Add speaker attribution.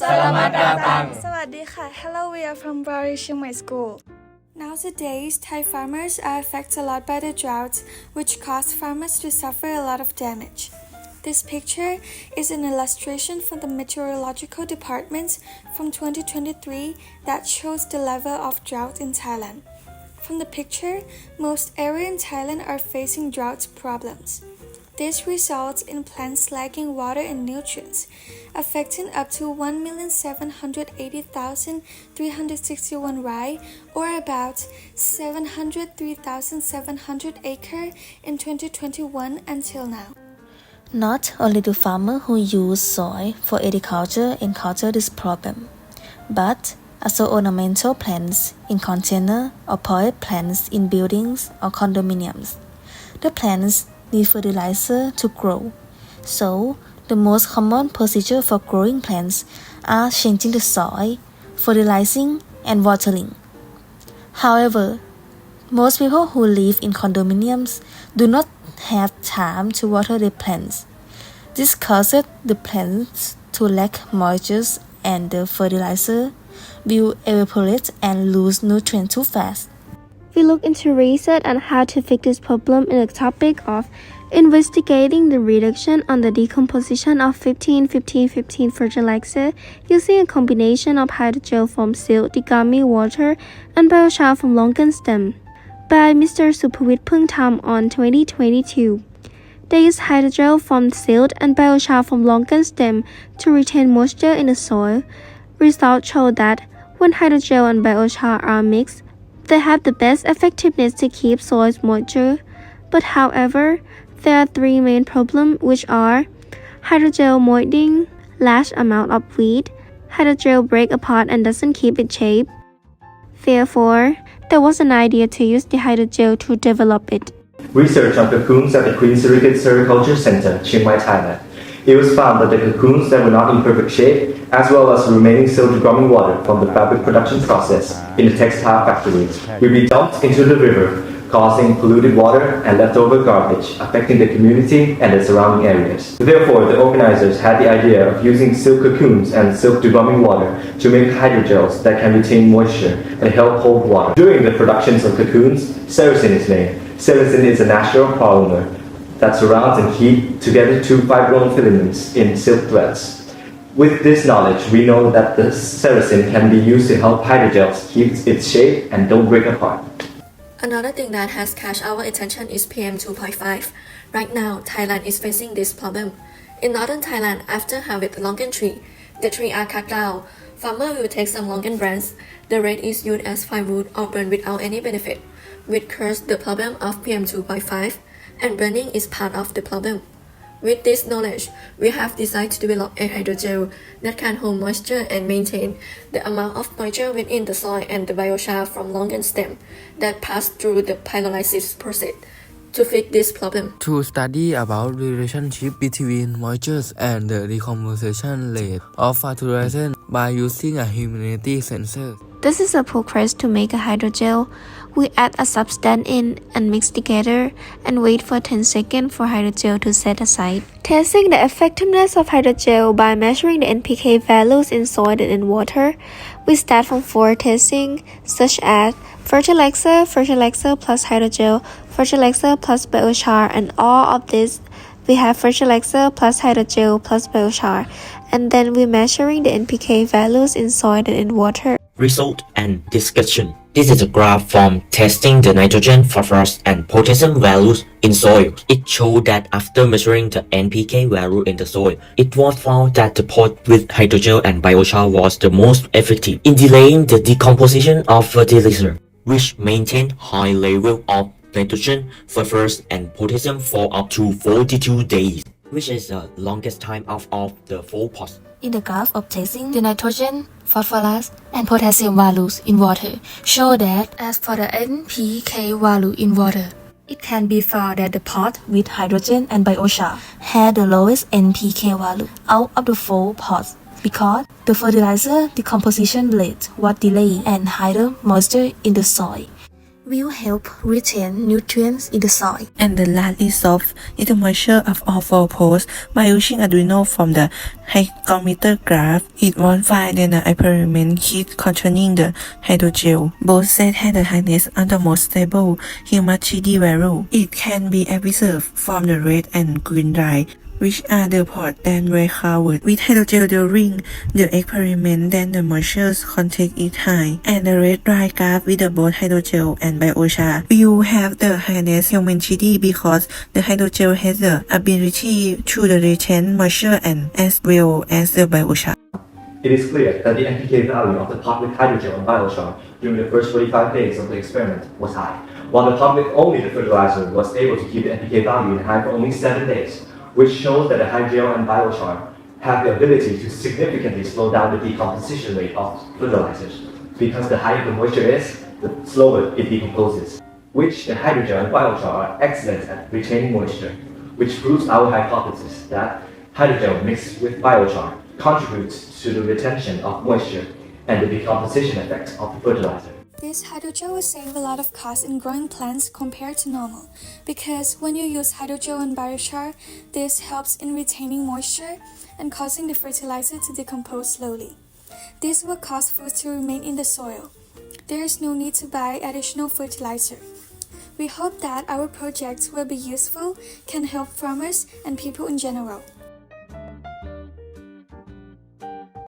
Speaker 1: Selamat datang.
Speaker 2: สวัสดีค่ะ Hello, we are from Varee Chiangmai School. Nowadays, Thai farmers are affected a lot by the drought, which cause farmers to suffer a lot of damage. This picture is an illustration from the meteorological department from 2023 that shows the level of drought in Thailand. From the picture, most areas in Thailand are facing drought problems. This results in plants lacking water and nutrients, affecting up to 1,780,361 rai, or about 703,700 acres in 2021 until now.
Speaker 3: Not only do farmers who use soil for agriculture encounter this problem, but also ornamental plants in containers or potted plants in buildings or condominiums. The plants need fertilizer to grow, so the most common procedure for growing plants are changing the soil, fertilizing, and watering. However, most people who live in condominiums do not have time to water their plants. This causes the plants to lack moisture and the fertilizer will evaporate and lose nutrients too fast.
Speaker 4: We look into research on how to fix this problem in the topic of investigating the reduction on the decomposition of 15-15-15 fertilizer using a combination of hydrogel from silt, digami water, and biochar from longan stem by Mr. Supawit Phungtham on 2022. They use hydrogel from silt and biochar from longan stem to retain moisture in the soil. Results show that when hydrogel and biochar are mixed, they have the best effectiveness to keep soil moisture. But however, there are three main problems, which are hydrogel molding, large amount of weed, hydrogel break apart and doesn't keep its shape. Therefore, there was an idea to use the hydrogel to develop it.
Speaker 5: Research on cocoons at the Queen Surrogate Sericulture Center, Chiangmai, Thailand. It was found that the cocoons that were not in perfect shape, as well as the remaining silt grumming water from the fabric production process in the textile factory, will be dumped into the river, causing polluted water and leftover garbage, affecting the community and the surrounding areas. Therefore, the organizers had the idea of using silk cocoons and silk degrumming water to make hydrogels that can retain moisture and help hold water. During the productions of cocoons, sericin is made. Sericin is a natural polymer that surrounds and keeps together two fibrous filaments in silk threads. With this knowledge, we know that the sericin can be used to help hydrogels keep its shape and don't break apart.
Speaker 6: Another thing that has catch our attention is PM 2.5. Right now, Thailand is facing this problem. In northern Thailand, after harvest longan tree, the tree are cut down. Farmer will take some longan branch. The red is used as firewood or burned without any benefit, which causes the problem of PM 2.5, and burning is part of the problem. With this knowledge, we have decided to develop a hydrogel that can hold moisture and maintain the amount of moisture within the soil and the biochar from longan stem that pass through the pyrolysis process to fix this problem.
Speaker 1: To study about the relationship between moisture and the decomposition rate of fertilizer by using a humidity sensor.
Speaker 4: This is a progress to make a hydrogel. We add a substance in and mix together and wait for 10 seconds for hydrogel to set aside. Testing the effectiveness of hydrogel by measuring the NPK values in soil and in water. We start from 4 testing, such as fertilizer plus hydrogel, fertilizer plus biochar, and all of this we have fertilizer plus hydrogel plus biochar, and then we measuring the NPK values in soil and in water.
Speaker 7: Result and discussion. This is a graph from testing the nitrogen, phosphorus, and potassium values in soil. It showed that after measuring the NPK value in the soil, it was found that the pot with hydrogel and biochar was the most effective in delaying the decomposition of fertilizer, which maintained high level of nitrogen, phosphorus, and potassium for up to 42 days, which is the longest time out of the 4 pots.
Speaker 3: In the graph of testing, the nitrogen, phosphorus, and potassium values in water show that as for the NPK value in water, it can be found that the pot with hydrogen and biochar had the lowest NPK value out of the 4 pots because the fertilizer decomposition rate was delayed and higher moisture in the soil. will help retain nutrients in the soil.
Speaker 8: And the last is soft is the moisture of all four poles. By using Arduino from the hygrometer graph, it was find that the experiment kit containing the hydrogel. Both sets had the highness and the most stable humidity value. It can be observed from the red and green dye, which are the pots that were covered with hydrogel during the experiment. Then the moisture content is high, and the red dry graph with the both hydrogel and biochar will have the highest humidity because the hydrogel has the ability to retain moisture and as well as the biochar.
Speaker 5: It is clear that the NPK value of the public hydrogel and biochar during the first 45 days of the experiment was high, while the public only the fertilizer was able to keep the NPK value in high for only 7 days, which shows that the hydrogel and biochar have the ability to significantly slow down the decomposition rate of fertilizers. Because the higher the moisture is, the slower it decomposes, which the hydrogel and biochar are excellent at retaining moisture, which proves our hypothesis that hydrogel mixed with biochar contributes to the retention of moisture and the decomposition effect of the fertilizer.
Speaker 2: This hydrogel will save a lot of cost in growing plants compared to normal, because when you use hydrogel and biochar, this helps in retaining moisture and causing the fertilizer to decompose slowly. This will cause food to remain in the soil. There is no need to buy additional fertilizer. We hope that our projects will be useful, can help farmers and people in general.